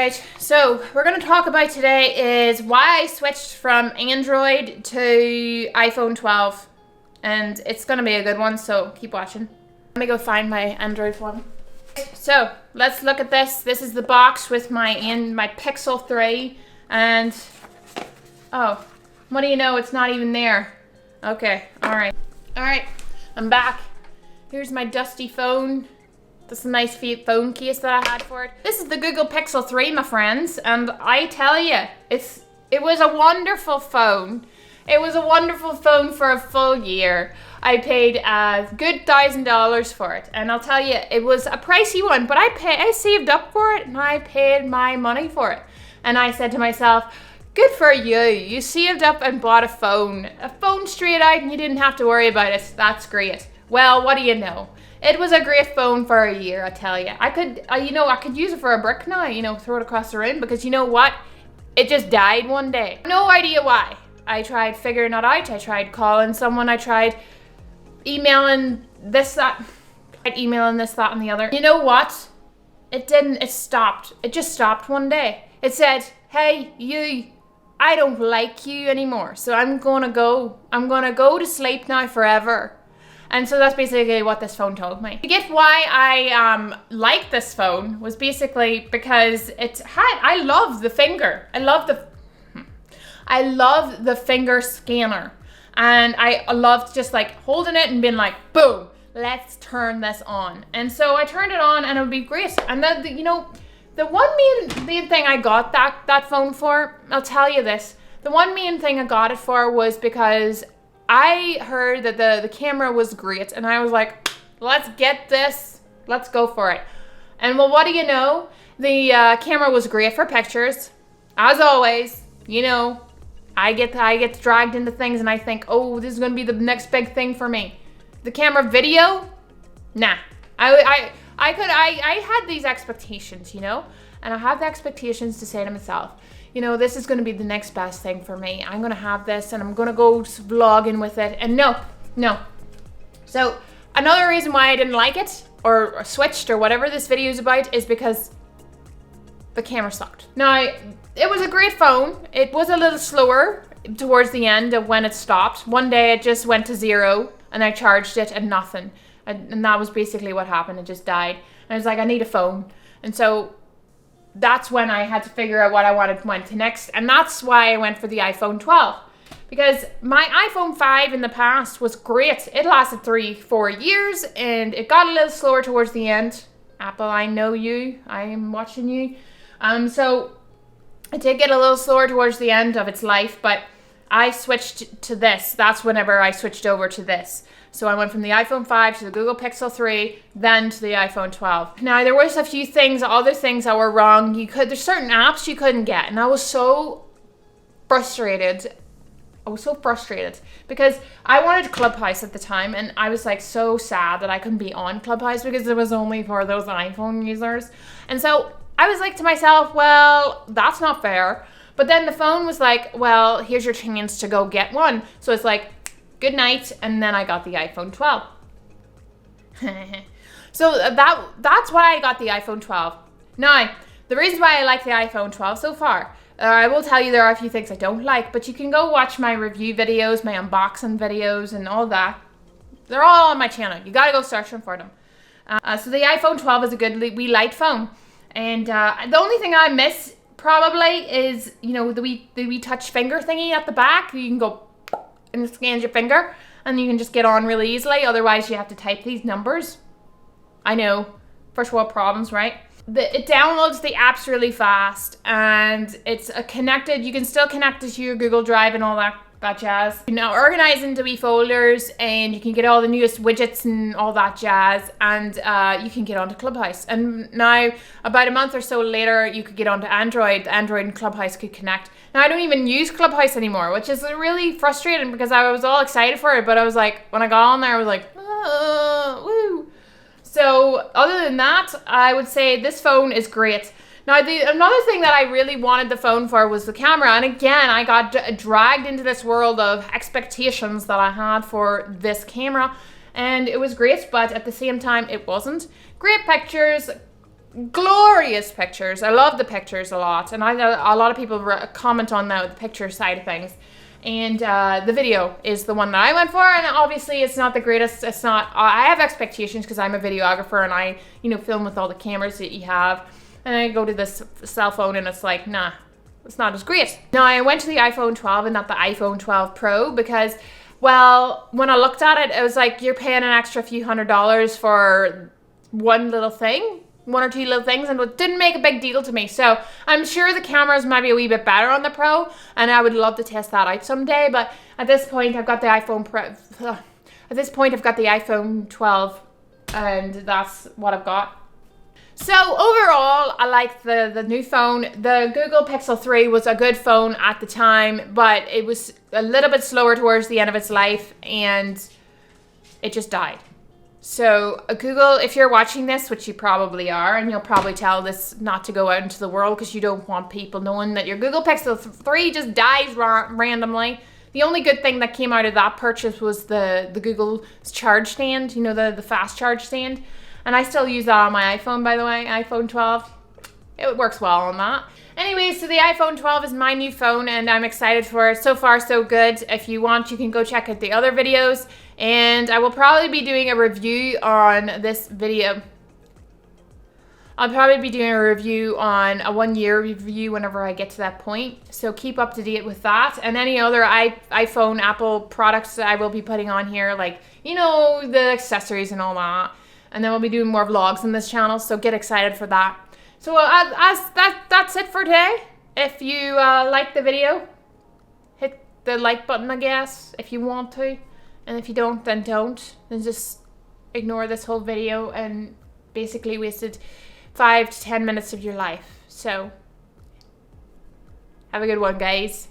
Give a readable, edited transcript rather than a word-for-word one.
Alright, so we're going to talk about today is why I switched from Android to iPhone 12. And it's going to be a good one, so keep watching. Let me go find my Android phone. So, let's look at this. This is the box with my Pixel 3. And, oh, what do you know? It's not even there. Okay, alright. Alright, I'm back. Here's my dusty phone. This is a nice phone case that I had for it. This is the Google Pixel 3, my friends, and I tell you, it was a wonderful phone. It was a wonderful phone for a full year. I paid a good $1,000 for it, and I'll tell you, it was a pricey one, but I saved up for it, and I paid my money for it. And I said to myself, good for you. You saved up and bought a phone straight out, and you didn't have to worry about it. That's great. Well, what do you know? It was a great phone for a year, I tell you. I could use it for a brick now, throw it across the room, because you know what? It just died one day. No idea why. I tried figuring it out. I tried calling someone. I tried emailing this, that, and the other. You know what? It didn't. It stopped. It just stopped one day. It said, hey, you, I don't like you anymore, so I'm gonna go. I'm gonna go to sleep now forever. And so that's basically what this phone told me. To get why I liked this phone was basically because I love the finger. I love the finger scanner. And I loved just like holding it and being like, boom, let's turn this on. And so I turned it on and it would be great. And then, the one main thing I got that phone for, I'll tell you this. The one main thing I got it for was because I heard that the camera was great, and I was like, let's get this, let's go for it. And well, what do you know? The camera was great for pictures. As always, I get dragged into things and I think, oh, this is going to be the next big thing for me. The camera video? Nah. I had these expectations, and I have the expectations to say to myself, this is going to be the next best thing for me. I'm going to have this and I'm going to go vlogging with it. And no. So another reason why I didn't like it or switched or whatever this video is about is because the camera sucked. Now, it was a great phone. It was a little slower towards the end of when it stopped. One day it just went to 0 and I charged it and nothing. And that was basically what happened. It just died. And I was like, I need a phone. And so that's when I had to figure out what I went to next. And that's why I went for the iPhone 12. Because my iPhone 5 in the past was great. It lasted 3-4 years and it got a little slower towards the end. Apple, I know you. I am watching you. So it did get a little slower towards the end of its life, but I switched to this. That's whenever I switched over to this. So I went from the iPhone 5 to the Google Pixel 3, then to the iPhone 12. Now, there was a few other things that were wrong. There's certain apps you couldn't get, and I was so frustrated. Because I wanted Clubhouse at the time, and I was like so sad that I couldn't be on Clubhouse because it was only for those iPhone users. And so I was like to myself, well, that's not fair. But then the phone was like, well, here's your chance to go get one. So it's like, good night, and then I got the iPhone 12. So that's why I got the iPhone 12. Now, the reason why I like the iPhone 12 so far, I will tell you there are a few things I don't like, but you can go watch my review videos, my unboxing videos, and all that. They're all on my channel. You gotta go searching for them. So the iPhone 12 is a good wee light phone. And the only thing I miss probably is, the wee touch finger thingy at the back. You can go and it scans your finger and you can just get on really easily. Otherwise you have to type these numbers. I know, first world problems, right? It downloads the apps really fast and it's connected. You can still connect it to your Google Drive and all that jazz. You can organize into wee folders and you can get all the newest widgets and all that jazz, and you can get onto Clubhouse. And now, about a month or so later, you could get onto Android. Android and Clubhouse could connect. Now, I don't even use Clubhouse anymore, which is really frustrating because I was all excited for it, but I was like, when I got on there, I was like, woo. So, other than that, I would say this phone is great. Now, another thing that I really wanted the phone for was the camera. And again, I got dragged into this world of expectations that I had for this camera. And it was great, but at the same time, it wasn't. Great pictures, glorious pictures. I love the pictures a lot, and a lot of people comment on that with the picture side of things. And the video is the one that I went for, and obviously it's not the greatest. It's not. I have expectations because I'm a videographer, and I, film with all the cameras that you have. And I go to this cell phone, and it's like, nah, it's not as great. Now I went to the iPhone 12 and not the iPhone 12 Pro because, well, when I looked at it, it was like you're paying an extra few $100s for one little thing. One or two little things, and it didn't make a big deal to me. So I'm sure the cameras might be a wee bit better on the Pro, and I would love to test that out someday. But at this point, I've got the iPhone 12, and that's what I've got. So overall, I like the new phone. The Google Pixel 3 was a good phone at the time, but it was a little bit slower towards the end of its life, and it just died. So Google, if you're watching this, which you probably are, and you'll probably tell this not to go out into the world because you don't want people knowing that your Google Pixel 3 just dies randomly. The only good thing that came out of that purchase was the Google charge stand, the fast charge stand. And I still use that on my iPhone, by the way, iPhone 12. It works well on that. Anyway, so the iPhone 12 is my new phone, and I'm excited for it. So far, so good. If you want, you can go check out the other videos. And I will probably be doing a review on this video. I'll probably be doing a review on a 1-year review whenever I get to that point. So keep up to date with that. And any other iPhone, Apple products that I will be putting on here, like, the accessories and all that. And then we'll be doing more vlogs on this channel, so get excited for that. So that's it for today. If you like the video, hit the like button, I guess, if you want to. And if you don't, then don't. Then just ignore this whole video and basically wasted 5 to 10 minutes of your life. So, have a good one, guys.